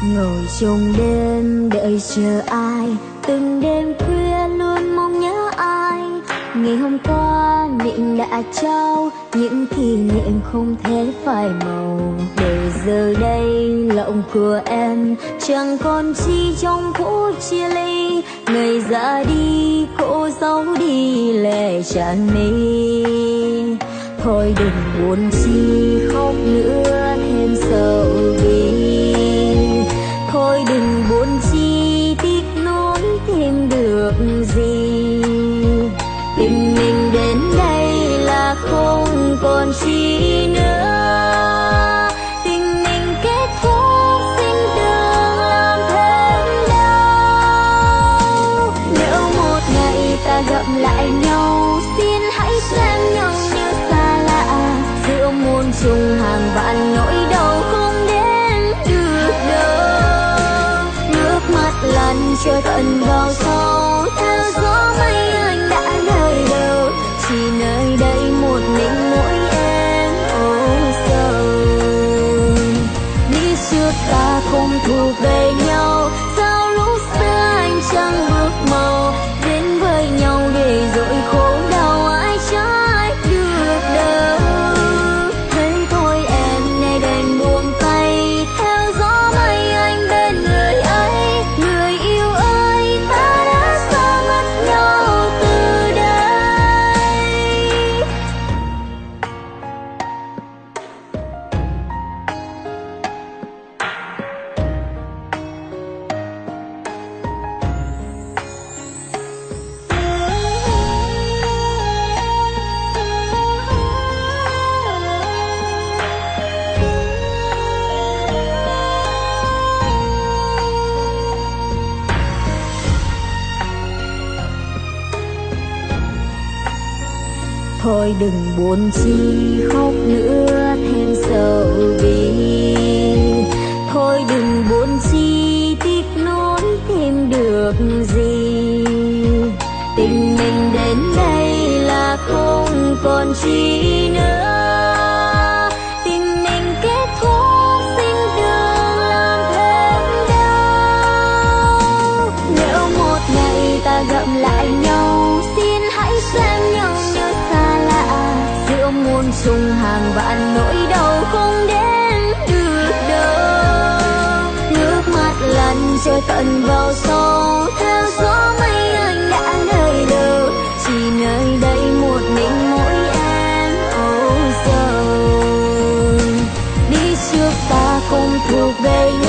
Ngồi trong đêm đợi chờ ai, từng đêm khuya luôn mong nhớ ai. Ngày hôm qua định đã trao những kỷ niệm không thể phai màu, để giờ đây lòng của em chẳng còn chi trong phút chia ly. Ngày ra đi cô giấu đi lệ tràn mi, thôi đừng buồn chi khóc nữa thêm sầu bi. Thôi đừng buồn chi tiếc nuối thêm được gì, tình mình đến đây là không còn chi nữa. Tình mình kết thúc xin đừng làm thêm đau. Nếu một ngày ta gặp lại nhau, xin hãy xem nhau như xa lạ, giữa muôn trùng hàng vạn nỗi đau không đến được đâu. Nước mắt lăn trôi tận vào sâu, theo gió mây anh đã nơi đâu, chỉ nơi đây một mình mỗi em âu sầu. Đi trước ta không thuộc về nhau, sao lúc xưa anh chẳng bước màu, đến với nhau để rồi khổ đau ai trái được đâu. Thế thôi em nay đành buông tay, theo gió mây anh bên người ấy. Người yêu ơi ta đã xa mất nhau từ đây. Thôi đừng buồn chi khóc nữa thêm sầu bi. Thôi đừng buồn chi tiếc nuối thêm được gì, tình mình đến đây là không còn chi nữa. Tình mình kết thúc xin đừng làm thêm đau. Nếu một ngày ta gặp lại nhau, xin hãy xem nhau như xa lạ, giữa muôn trùng hàng vạn nỗi đau không đến được đâu. Nước mắt lăn trôi tận vào sâu, theo gió mây anh đã nơi đâu, chỉ nơi đây một mình mỗi em âu sầu. Đi trước ta không thuộc về nhau.